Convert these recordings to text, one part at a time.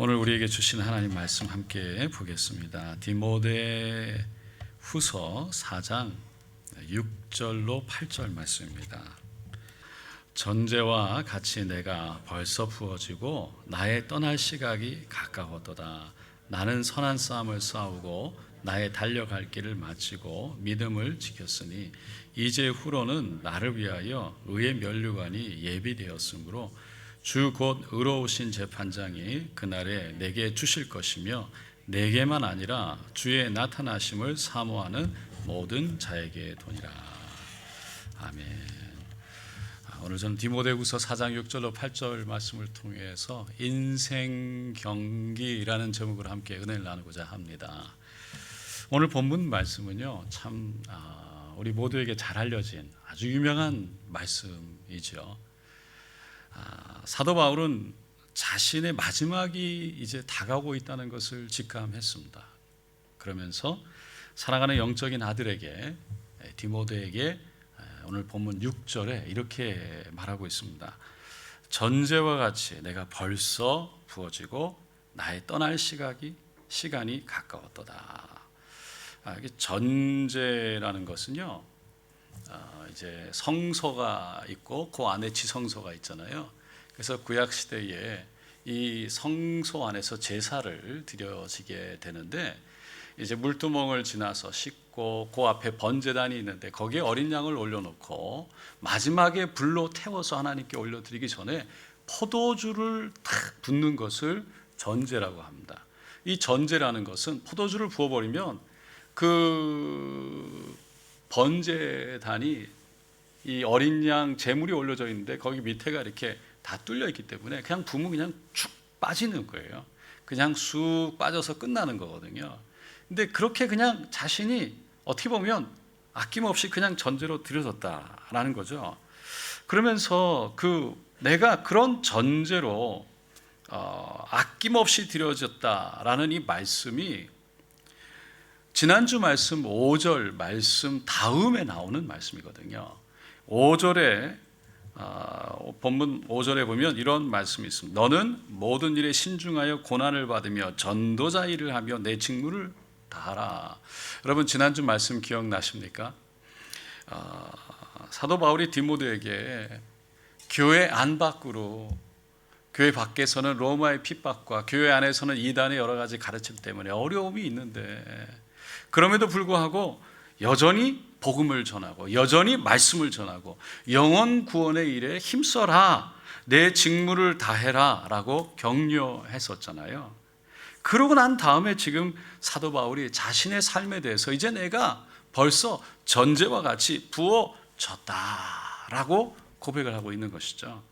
오늘 우리에게 주신 하나님 말씀 함께 보겠습니다. 디모데 후서 4장 6절로 8절 말씀입니다. 전제와 같이 내가 벌써 부어지고 나의 떠날 시각이 가까웠도다. 나는 선한 싸움을 싸우고 나의 달려갈 길을 마치고 믿음을 지켰으니 이제 후로는 나를 위하여 의의 면류관이 예비되었으므로 주 곧 의로우신 재판장이 그날에 내게 주실 것이며 내게만 아니라 주의 나타나심을 사모하는 모든 자에게 도니라. 아멘. 오늘 저는 디모데후서 4장 6절로 8절 말씀을 통해서 인생 경기라는 제목으로 함께 은혜를 나누고자 합니다. 오늘 본문 말씀은요, 참 우리 모두에게 잘 알려진 아주 유명한 말씀이죠. 사도 바울은 자신의 마지막이 이제 다가오고 있다는 것을 직감했습니다. 그러면서 사랑하는 영적인 아들에게, 디모데에게 오늘 본문 6절에 이렇게 말하고 있습니다. 전제와 같이 내가 벌써 부어지고 나의 떠날 시간이 가까웠도다. 이게 전제라는 것은요, 이제 성소가 있고 그 안에 지성소가 있잖아요. 그래서 구약 시대에 이 성소 안에서 제사를 드려지게 되는데, 이제 물두멍을 지나서 씻고 그 앞에 번제단이 있는데 거기에 어린 양을 올려놓고 마지막에 불로 태워서 하나님께 올려드리기 전에 포도주를 탁 붓는 것을 전제라고 합니다. 이 전제라는 것은 포도주를 부어버리면 그 번제단이 이 어린 양 제물이 올려져 있는데 거기 밑에가 이렇게 다 뚫려 있기 때문에 그냥 부으면 그냥 축 빠지는 거예요. 그냥 쑥 빠져서 끝나는 거거든요. 근데 그렇게 그냥 자신이 어떻게 보면 아낌없이 그냥 전제로 드려졌다라는 거죠. 그러면서 내가 그런 전제로 아낌없이 드려졌다라는 이 말씀이 지난주 말씀 5절 말씀 다음에 나오는 말씀이거든요. 5절에 본문 5절에 보면 이런 말씀이 있습니다. 너는 모든 일에 신중하여 고난을 받으며 전도자 일을 하며 내 직무를 다하라. 여러분 지난주 말씀 기억나십니까? 사도 바울이 디모데에게 교회 안 밖으로, 교회 밖에서는 로마의 핍박과 교회 안에서는 이단의 여러 가지 가르침 때문에 어려움이 있는데, 그럼에도 불구하고 여전히 복음을 전하고 여전히 말씀을 전하고 영혼 구원의 일에 힘써라, 내 직무를 다해라 라고 격려했었잖아요. 그러고 난 다음에 지금 사도 바울이 자신의 삶에 대해서 이제 내가 벌써 전제와 같이 부어졌다라고 고백을 하고 있는 것이죠.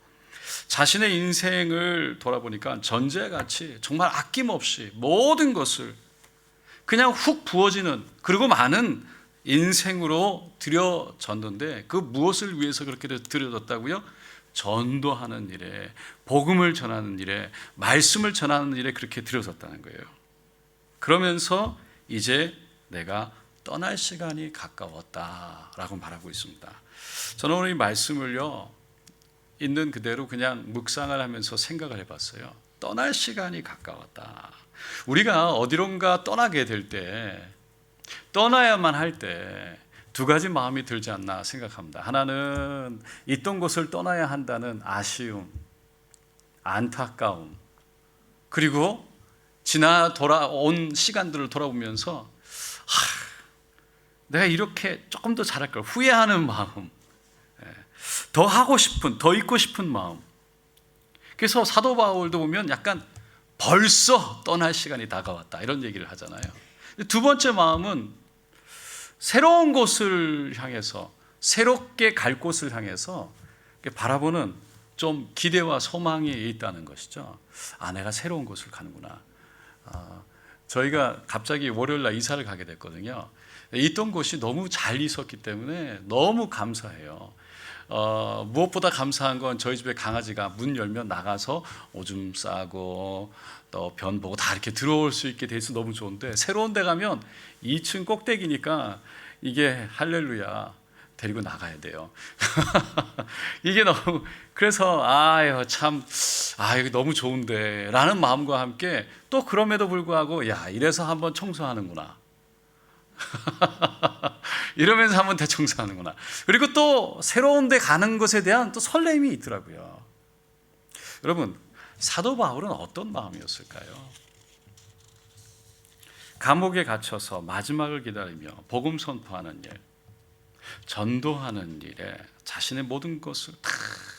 자신의 인생을 돌아보니까 전제와 같이 정말 아낌없이 모든 것을 그냥 훅 부어지는, 그리고 많은 인생으로 드려졌는데, 그 무엇을 위해서 그렇게 드려졌다고요? 전도하는 일에, 복음을 전하는 일에, 말씀을 전하는 일에 그렇게 드려졌다는 거예요. 그러면서 이제 내가 떠날 시간이 가까웠다라고 말하고 있습니다. 저는 오늘 이 말씀을요, 있는 그대로 그냥 묵상을 하면서 생각을 해봤어요. 떠날 시간이 가까웠다. 우리가 어디론가 떠나게 될 때, 떠나야만 할 때 두 가지 마음이 들지 않나 생각합니다. 하나는 있던 곳을 떠나야 한다는 아쉬움, 안타까움, 그리고 지나 돌아온 시간들을 돌아보면서 내가 이렇게 조금 더 잘할 걸 후회하는 마음, 더 하고 싶은, 더 있고 싶은 마음. 그래서 사도 바울도 보면 약간 벌써 떠날 시간이 다가왔다 이런 얘기를 하잖아요. 두 번째 마음은 새로운 곳을 향해서, 새롭게 갈 곳을 향해서 바라보는 좀 기대와 소망이 있다는 것이죠. 내가 새로운 곳을 가는구나. 저희가 갑자기 월요일날 이사를 가게 됐거든요. 있던 곳이 너무 잘 있었기 때문에 너무 감사해요. 무엇보다 감사한 건 저희 집에 강아지가 문 열면 나가서 오줌 싸고 또 변 보고 다 이렇게 들어올 수 있게 돼서 너무 좋은데, 새로운 데 가면 2층 꼭대기니까 이게 할렐루야, 데리고 나가야 돼요. 이게 너무, 그래서 아유 참, 이거 너무 좋은데 라는 마음과 함께 또 그럼에도 불구하고 야, 이래서 한번 청소하는구나 이러면서 한번 대청소하는구나. 그리고 또 새로운 데 가는 것에 대한 또 설렘이 있더라고요. 여러분, 사도 바울은 어떤 마음이었을까요? 감옥에 갇혀서 마지막을 기다리며 복음 선포하는 일, 전도하는 일에 자신의 모든 것을 다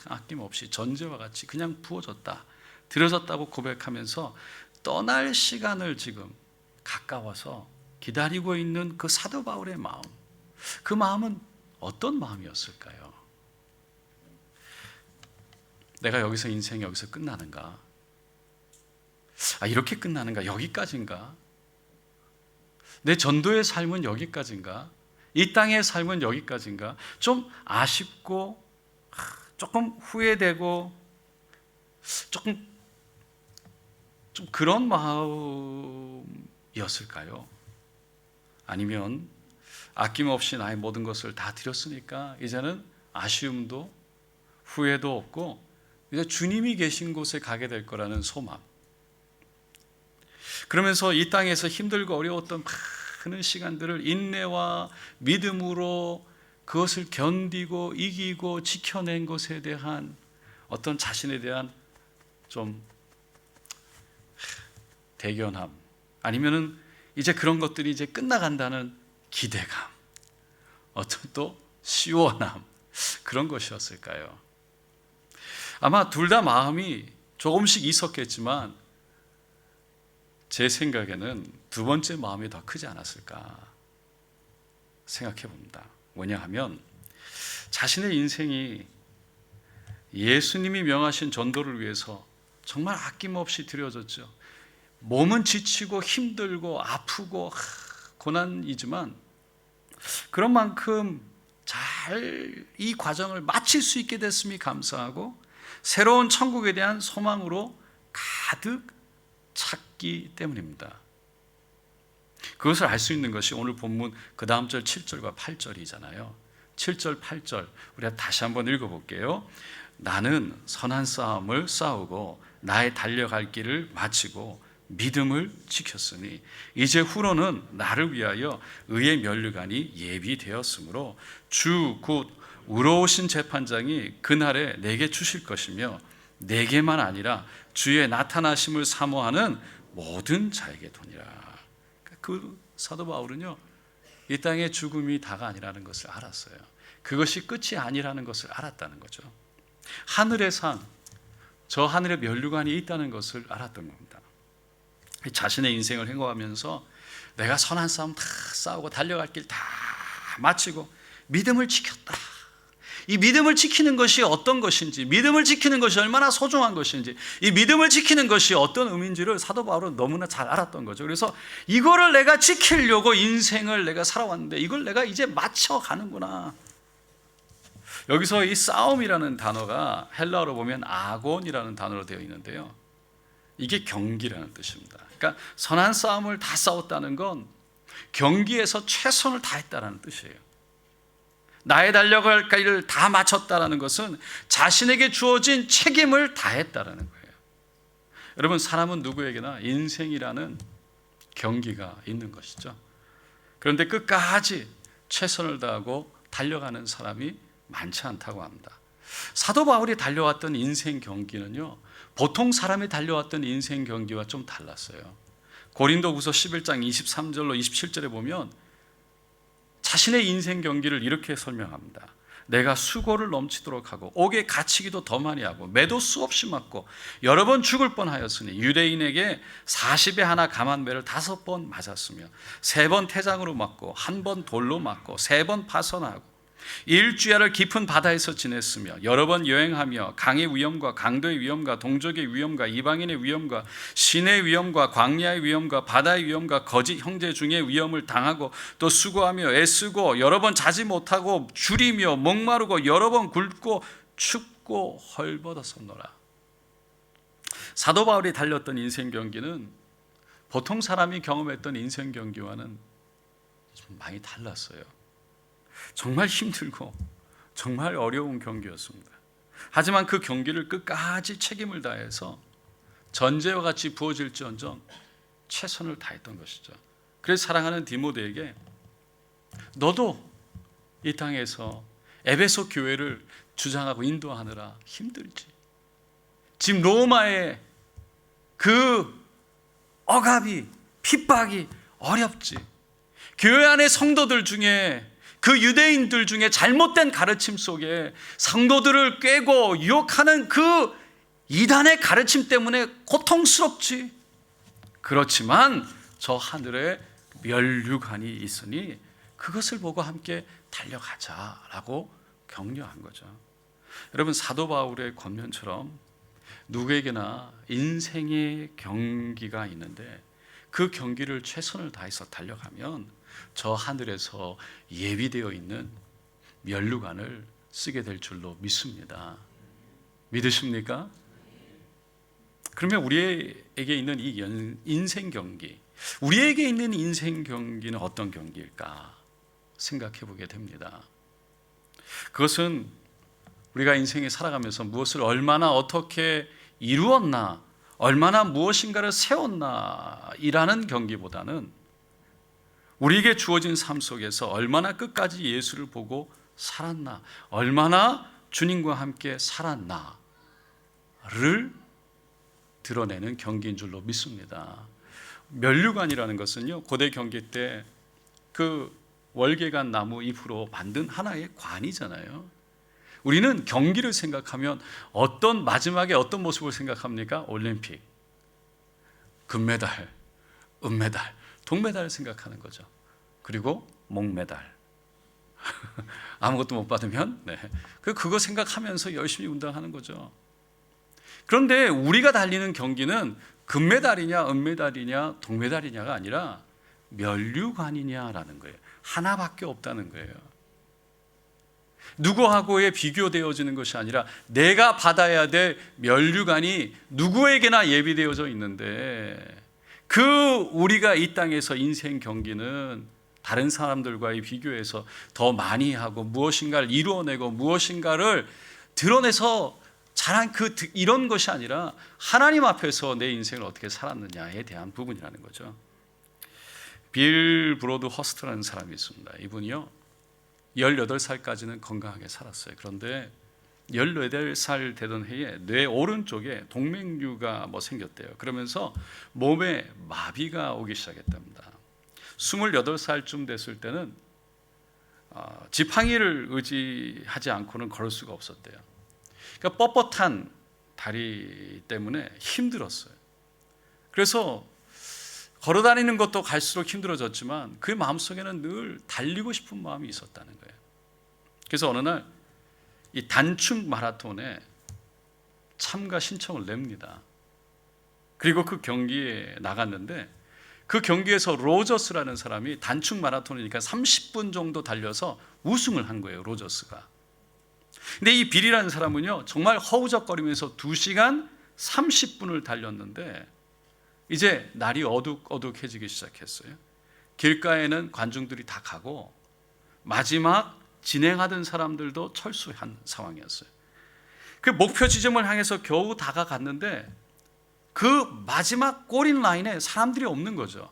아낌없이 전제와 같이 그냥 부어졌다, 들여졌다고 고백하면서 떠날 시간을 지금 가까워서 기다리고 있는 그 사도 바울의 마음, 그 마음은 어떤 마음이었을까요? 내가 여기서 인생이 여기서 끝나는가? 이렇게 끝나는가? 여기까지인가? 내 전도의 삶은 여기까지인가? 이 땅의 삶은 여기까지인가? 좀 아쉽고 조금 후회되고 조금 좀 그런 마음이었을까요? 아니면 아낌없이 나의 모든 것을 다 드렸으니까 이제는 아쉬움도 후회도 없고 이제 주님이 계신 곳에 가게 될 거라는 소망, 그러면서 이 땅에서 힘들고 어려웠던 많은 시간들을 인내와 믿음으로 그것을 견디고 이기고 지켜낸 것에 대한 어떤 자신에 대한 좀 대견함, 아니면은 이제 그런 것들이 이제 끝나간다는 기대감, 어떤 또 시원함, 그런 것이었을까요? 아마 둘 다 마음이 조금씩 있었겠지만 제 생각에는 두 번째 마음이 더 크지 않았을까 생각해 봅니다. 왜냐하면 자신의 인생이 예수님이 명하신 전도를 위해서 정말 아낌없이 드려졌죠. 몸은 지치고 힘들고 아프고 고난이지만 그런 만큼 잘 이 과정을 마칠 수 있게 됐음이 감사하고 새로운 천국에 대한 소망으로 가득 찼기 때문입니다. 그것을 알 수 있는 것이 오늘 본문 그 다음 절 7절과 8절이잖아요. 7절, 8절 우리가 다시 한번 읽어볼게요. 나는 선한 싸움을 싸우고 나의 달려갈 길을 마치고 믿음을 지켰으니 이제 후로는 나를 위하여 의의 면류관이 예비되었으므로 주 곧 의로우신 재판장이 그날에 내게 주실 것이며 내게만 아니라 주의 나타나심을 사모하는 모든 자에게 도니라. 그 사도 바울은요, 이 땅의 죽음이 다가 아니라는 것을 알았어요. 그것이 끝이 아니라는 것을 알았다는 거죠. 하늘의 상, 저 하늘에 면류관이 있다는 것을 알았던 겁니다. 자신의 인생을 행하면서 내가 선한 싸움 다 싸우고 달려갈 길 다 마치고 믿음을 지켰다. 이 믿음을 지키는 것이 어떤 것인지, 믿음을 지키는 것이 얼마나 소중한 것인지, 이 믿음을 지키는 것이 어떤 의미인지를 사도 바울은 너무나 잘 알았던 거죠. 그래서 이거를 내가 지키려고 인생을 내가 살아왔는데 이걸 내가 이제 마쳐가는구나. 여기서 이 싸움이라는 단어가 헬라어로 보면 아곤이라는 단어로 되어 있는데요, 이게 경기라는 뜻입니다. 그러니까 선한 싸움을 다 싸웠다는 건 경기에서 최선을 다했다는 뜻이에요. 나의 달려갈 길을 다 마쳤다는 것은 자신에게 주어진 책임을 다했다는 거예요. 여러분, 사람은 누구에게나 인생이라는 경기가 있는 것이죠. 그런데 끝까지 최선을 다하고 달려가는 사람이 많지 않다고 합니다. 사도 바울이 달려왔던 인생 경기는요, 보통 사람이 달려왔던 인생 경기와 좀 달랐어요. 고린도후서 11장 23절로 27절에 보면 자신의 인생 경기를 이렇게 설명합니다. 내가 수고를 넘치도록 하고 옥에 갇히기도 더 많이 하고 매도 수없이 맞고 여러 번 죽을 뻔하였으니 유대인에게 40에 하나 감한 매를 5번 맞았으며 3번 태장으로 맞고 1번 돌로 맞고 3번 파선하고 일주야를 깊은 바다에서 지냈으며 여러 번 여행하며 강의 위험과 강도의 위험과 동족의 위험과 이방인의 위험과 신의 위험과 광야의 위험과 바다의 위험과 거짓 형제 중에 위험을 당하고 또 수고하며 애쓰고 여러 번 자지 못하고 줄이며 목마르고 여러 번 굶고 춥고 헐벗었노라. 사도 바울이 달렸던 인생 경기는 보통 사람이 경험했던 인생 경기와는 좀 많이 달랐어요. 정말 힘들고 정말 어려운 경기였습니다. 하지만 그 경기를 끝까지 책임을 다해서 전제와 같이 부어질지언정 최선을 다했던 것이죠. 그래서 사랑하는 디모데에게 너도 이 땅에서 에베소 교회를 주장하고 인도하느라 힘들지. 지금 로마의 그 억압이, 핍박이 어렵지. 교회 안의 성도들 중에, 그 유대인들 중에 잘못된 가르침 속에 성도들을 꿰고 유혹하는 그 이단의 가르침 때문에 고통스럽지. 그렇지만 저 하늘에 면류관이 있으니 그것을 보고 함께 달려가자라고 격려한 거죠. 여러분, 사도 바울의 권면처럼 누구에게나 인생의 경기가 있는데 그 경기를 최선을 다해서 달려가면 저 하늘에서 예비되어 있는 면류관을 쓰게 될 줄로 믿습니다. 믿으십니까? 그러면 우리에게 있는 이 인생 경기, 우리에게 있는 인생 경기는 어떤 경기일까 생각해 보게 됩니다. 그것은 우리가 인생에 살아가면서 무엇을 얼마나 어떻게 이루었나, 얼마나 무엇인가를 세웠나 이라는 경기보다는 우리에게 주어진 삶 속에서 얼마나 끝까지 예수를 보고 살았나, 얼마나 주님과 함께 살았나를 드러내는 경기인 줄로 믿습니다. 면류관이라는 것은요, 고대 경기 때 그 월계관 나무 잎으로 만든 하나의 관이잖아요. 우리는 경기를 생각하면 마지막에 어떤 모습을 생각합니까? 올림픽, 금메달, 은메달, 동메달을 생각하는 거죠. 그리고 목메달. 아무것도 못 받으면 그거 생각하면서 열심히 운동하는 거죠. 그런데 우리가 달리는 경기는 금메달이냐 은메달이냐 동메달이냐가 아니라 면류관이냐라는 거예요. 하나밖에 없다는 거예요. 누구하고의 비교되어지는 것이 아니라 내가 받아야 될 면류관이 누구에게나 예비되어져 있는데, 그 우리가 이 땅에서 인생 경기는 다른 사람들과의 비교해서 더 많이 하고 무엇인가를 이루어내고 무엇인가를 드러내서 잘한 이런 것이 아니라 하나님 앞에서 내 인생을 어떻게 살았느냐에 대한 부분이라는 거죠. 빌 브로드 허스트라는 사람이 있습니다. 이분이요 18살까지는 건강하게 살았어요. 그런데 18살 되던 해에 뇌 오른쪽에 동맥류가 생겼대요. 그러면서 몸에 마비가 오기 시작했답니다. 28살쯤 됐을 때는 지팡이를 의지하지 않고는 걸을 수가 없었대요. 그러니까 뻣뻣한 다리 때문에 힘들었어요. 그래서 걸어다니는 것도 갈수록 힘들어졌지만 그 마음속에는 늘 달리고 싶은 마음이 있었다는 거예요. 그래서 어느 날 이 단축 마라톤에 참가 신청을 냅니다. 그리고 그 경기에 나갔는데 그 경기에서 로저스라는 사람이 단축 마라톤이니까 30분 정도 달려서 우승을 한 거예요. 로저스가. 근데 이 빌이라는 사람은요 정말 허우적거리면서 2시간 30분을 달렸는데 이제 날이 어둑어둑해지기 시작했어요. 길가에는 관중들이 다 가고 마지막 진행하던 사람들도 철수한 상황이었어요. 그 목표 지점을 향해서 겨우 다가갔는데 그 마지막 골인 라인에 사람들이 없는 거죠.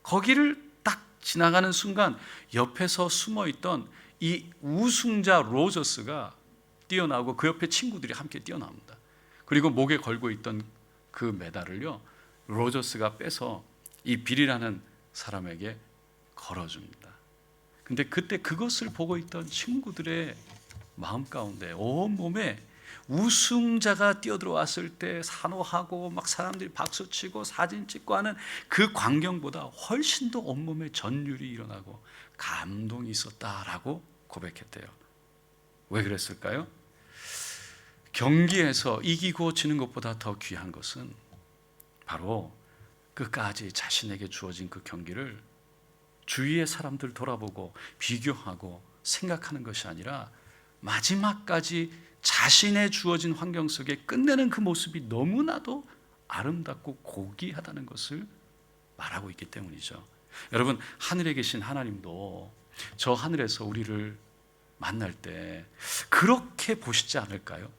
거기를 딱 지나가는 순간 옆에서 숨어있던 이 우승자 로저스가 뛰어나오고 그 옆에 친구들이 함께 뛰어나옵니다. 그리고 목에 걸고 있던 그 메달을요 로저스가 빼서 이 빌이라는 사람에게 걸어줍니다. 근데 그때 그것을 보고 있던 친구들의 마음 가운데 온몸에 우승자가 뛰어들어왔을 때 산호하고 막 사람들이 박수치고 사진 찍고 하는 그 광경보다 훨씬 더 온몸에 전율이 일어나고 감동이 있었다라고 고백했대요. 왜 그랬을까요? 경기에서 이기고 지는 것보다 더 귀한 것은 바로 끝까지 자신에게 주어진 그 경기를 주위의 사람들 돌아보고 비교하고 생각하는 것이 아니라 마지막까지 자신의 주어진 환경 속에 끝내는 그 모습이 너무나도 아름답고 고귀하다는 것을 말하고 있기 때문이죠. 여러분, 하늘에 계신 하나님도 저 하늘에서 우리를 만날 때 그렇게 보시지 않을까요?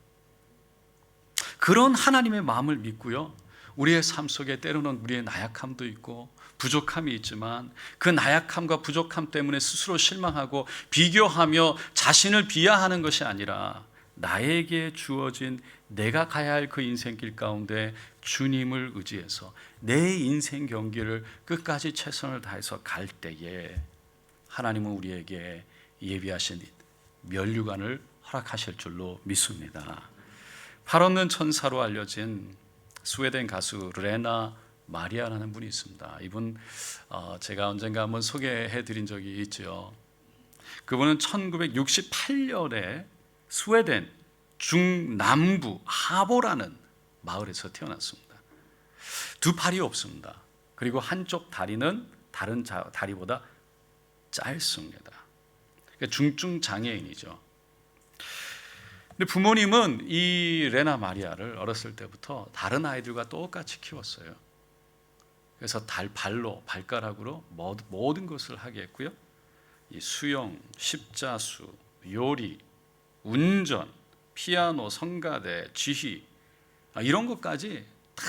그런 하나님의 마음을 믿고요, 우리의 삶 속에 때로는 우리의 나약함도 있고 부족함이 있지만 그 나약함과 부족함 때문에 스스로 실망하고 비교하며 자신을 비하하는 것이 아니라 나에게 주어진 내가 가야 할 그 인생길 가운데 주님을 의지해서 내 인생 경기를 끝까지 최선을 다해서 갈 때에 하나님은 우리에게 예비하신 면류관을 허락하실 줄로 믿습니다. 팔없는 천사로 알려진 스웨덴 가수 레나 마리아라는 분이 있습니다. 이분 제가 언젠가 한번 소개해 드린 적이 있죠. 그분은 1968년에 스웨덴 중남부 하보라는 마을에서 태어났습니다. 두 팔이 없습니다. 그리고 한쪽 다리는 다른 다리보다 짧습니다. 그러니까 중증 장애인이죠. 근데 부모님은 이 레나 마리아를 어렸을 때부터 다른 아이들과 똑같이 키웠어요. 그래서 발가락으로 모든 것을 하게 했고요. 이 수영, 십자수, 요리, 운전, 피아노, 성가대, 지휘 이런 것까지 다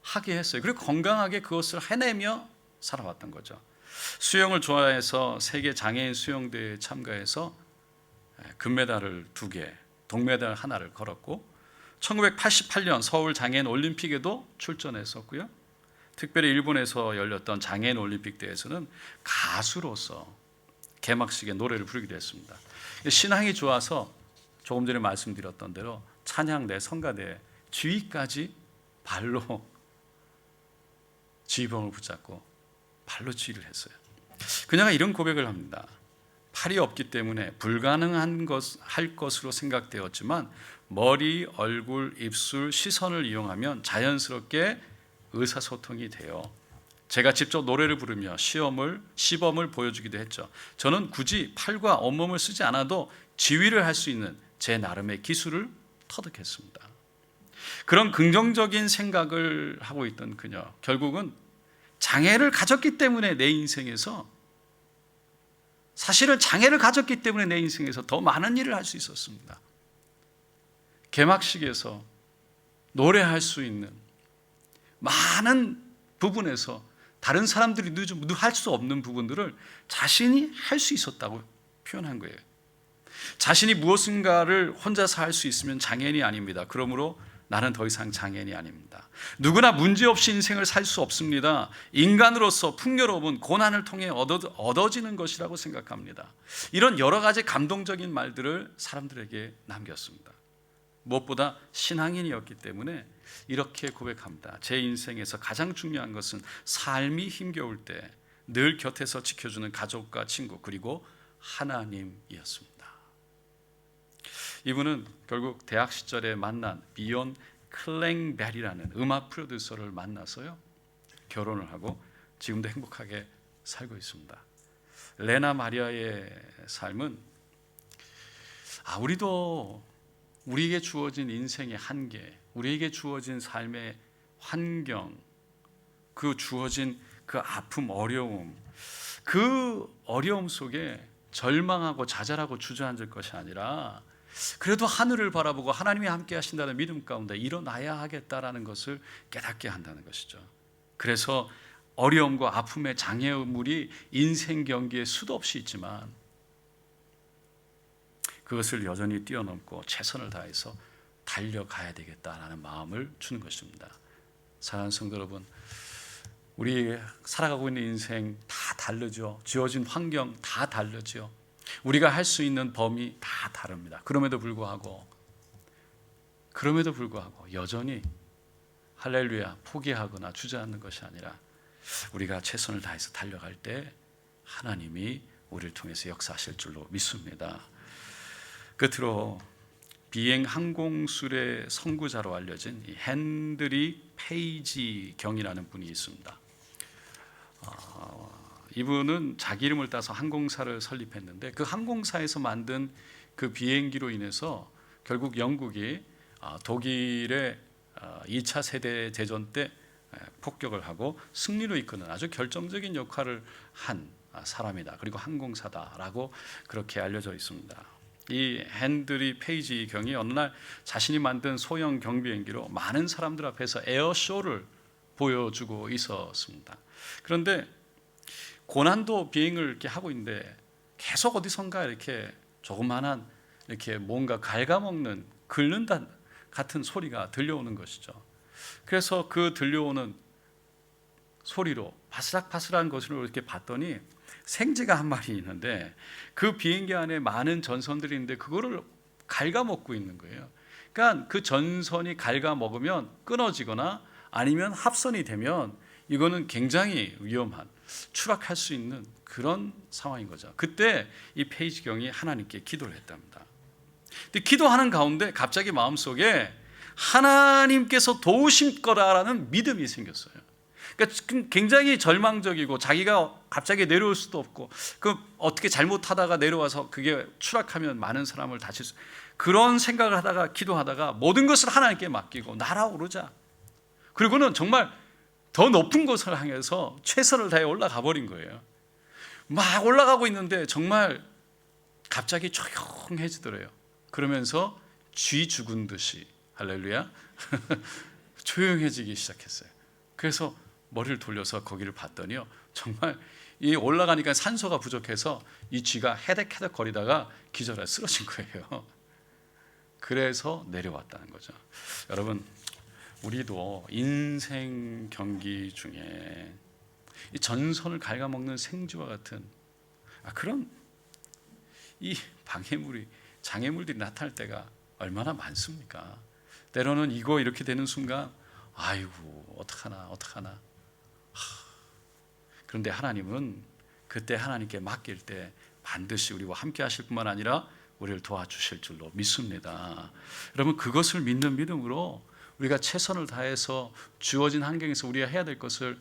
하게 했어요. 그리고 건강하게 그것을 해내며 살아왔던 거죠. 수영을 좋아해서 세계 장애인 수영대회에 참가해서 금메달을 2개, 동메달 하나를 걸었고 1988년 서울 장애인 올림픽에도 출전했었고요. 특별히 일본에서 열렸던 장애인 올림픽 대회에서는 가수로서 개막식에 노래를 부르기도 했습니다. 신앙이 좋아서 조금 전에 말씀드렸던 대로 찬양대, 성가대, 지휘까지 발로 지휘봉을 붙잡고 발로 지휘를 했어요. 그녀가 이런 고백을 합니다. 팔이 없기 때문에 불가능한 할 것으로 생각되었지만 머리, 얼굴, 입술, 시선을 이용하면 자연스럽게 의사소통이 되어 제가 직접 노래를 부르며 시범을 보여주기도 했죠. 저는 굳이 팔과 온몸을 쓰지 않아도 지휘를 할 수 있는 제 나름의 기술을 터득했습니다. 그런 긍정적인 생각을 하고 있던 그녀, 결국은 장애를 가졌기 때문에 내 인생에서 사실은 장애를 가졌기 때문에 내 인생에서 더 많은 일을 할 수 있었습니다. 개막식에서 노래할 수 있는 많은 부분에서 다른 사람들이 할 수 없는 부분들을 자신이 할 수 있었다고 표현한 거예요. 자신이 무엇인가를 혼자서 할 수 있으면 장애인이 아닙니다. 그러므로 나는 더 이상 장애인이 아닙니다. 누구나 문제없이 인생을 살 수 없습니다. 인간으로서 풍요로움은 고난을 통해 얻어지는 것이라고 생각합니다. 이런 여러 가지 감동적인 말들을 사람들에게 남겼습니다. 무엇보다 신앙인이었기 때문에 이렇게 고백합니다. 제 인생에서 가장 중요한 것은 삶이 힘겨울 때 늘 곁에서 지켜주는 가족과 친구 그리고 하나님이었습니다. 이분은 결국 대학 시절에 만난 비욘 클랭벨이라는 음악 프로듀서를 만나서요 결혼을 하고 지금도 행복하게 살고 있습니다. 레나 마리아의 삶은 우리도 우리에게 주어진 인생의 한계, 우리에게 주어진 삶의 환경, 그 주어진 그 아픔, 어려움, 그 어려움 속에 절망하고 좌절하고 주저앉을 것이 아니라 그래도 하늘을 바라보고 하나님이 함께 하신다는 믿음 가운데 일어나야 하겠다라는 것을 깨닫게 한다는 것이죠. 그래서 어려움과 아픔의 장애물이 인생 경기에 수도 없이 있지만 그것을 여전히 뛰어넘고 최선을 다해서 달려가야 되겠다라는 마음을 주는 것입니다. 사랑하는 성도 여러분, 우리 살아가고 있는 인생 다 다르죠. 주어진 환경 다 다르죠. 우리가 할 수 있는 범위 다 다릅니다. 그럼에도 불구하고 여전히 할렐루야 포기하거나 주저앉는 것이 아니라 우리가 최선을 다해서 달려갈 때 하나님이 우리를 통해서 역사하실 줄로 믿습니다. 끝으로 비행 항공술의 선구자로 알려진 이 헨드리 페이지 경이라는 분이 있습니다. 이분은 자기 이름을 따서 항공사를 설립했는데 그 항공사에서 만든 그 비행기로 인해서 결국 영국이 독일의 2차 세계 대전 때 폭격을 하고 승리로 이끄는 아주 결정적인 역할을 한 사람이다. 그리고 항공사다라고 그렇게 알려져 있습니다. 이 헨드리 페이지 경이 어느 날 자신이 만든 소형 경비행기로 많은 사람들 앞에서 에어쇼를 보여주고 있었습니다. 그런데 고난도 비행을 이렇게 하고 있는데 계속 어디선가 이렇게 조그만한 이렇게 뭔가 갉아먹는 긁는다 같은 소리가 들려오는 것이죠. 그래서 그 들려오는 소리로 바스락바스락한 것으로 이렇게 봤더니 생쥐가 한 마리 있는데 그 비행기 안에 많은 전선들이 있는데 그거를 갉아먹고 있는 거예요. 그러니까 그 전선이 갉아먹으면 끊어지거나 아니면 합선이 되면 이거는 굉장히 위험한, 추락할 수 있는 그런 상황인 거죠. 그때 이 페이지경이 하나님께 기도를 했답니다. 근데 기도하는 가운데 갑자기 마음속에 하나님께서 도우실 거라는 믿음이 생겼어요. 그러니까 굉장히 절망적이고 자기가 갑자기 내려올 수도 없고 그 어떻게 잘못하다가 내려와서 그게 추락하면 많은 사람을 다칠 수, 그런 생각을 하다가 기도하다가 모든 것을 하나님께 맡기고 날아오르자, 그리고는 정말 더 높은 곳을 향해서 최선을 다해 올라가 버린 거예요. 막 올라가고 있는데 정말 갑자기 조용해지더래요. 그러면서 쥐 죽은 듯이, 할렐루야, 조용해지기 시작했어요. 그래서 머리를 돌려서 거기를 봤더니요, 정말 이 올라가니까 산소가 부족해서 이 쥐가 헤덕헤덕 거리다가 기절해 쓰러진 거예요. 그래서 내려왔다는 거죠. 여러분, 우리도 인생 경기 중에 이 전선을 갉아먹는 생쥐와 같은 그런 이 방해물이, 장애물들이 나타날 때가 얼마나 많습니까? 때로는 이거 이렇게 되는 순간 아이고 어떡하나. 그런데 하나님은 그때 하나님께 맡길 때 반드시 우리와 함께 하실 뿐만 아니라 우리를 도와주실 줄로 믿습니다. 여러분, 그것을 믿는 믿음으로 우리가 최선을 다해서 주어진 환경에서 우리가 해야 될 것을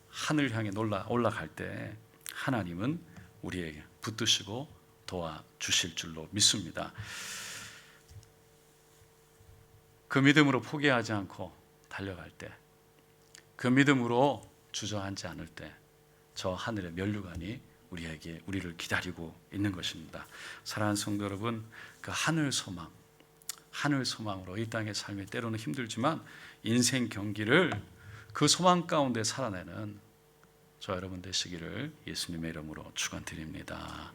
하늘 향해 올라갈 때 하나님은 우리에게 붙드시고 도와주실 줄로 믿습니다. 그 믿음으로 포기하지 않고 달려갈 때, 그 믿음으로 주저앉지 않을 때 저 하늘의 면류관이 우리를 기다리고 있는 것입니다. 사랑하는 성도 여러분, 그 하늘 소망으로 이 땅의 삶이 때로는 힘들지만 인생 경기를 그 소망 가운데 살아내는 저 여러분 되시기를 예수님의 이름으로 축원드립니다.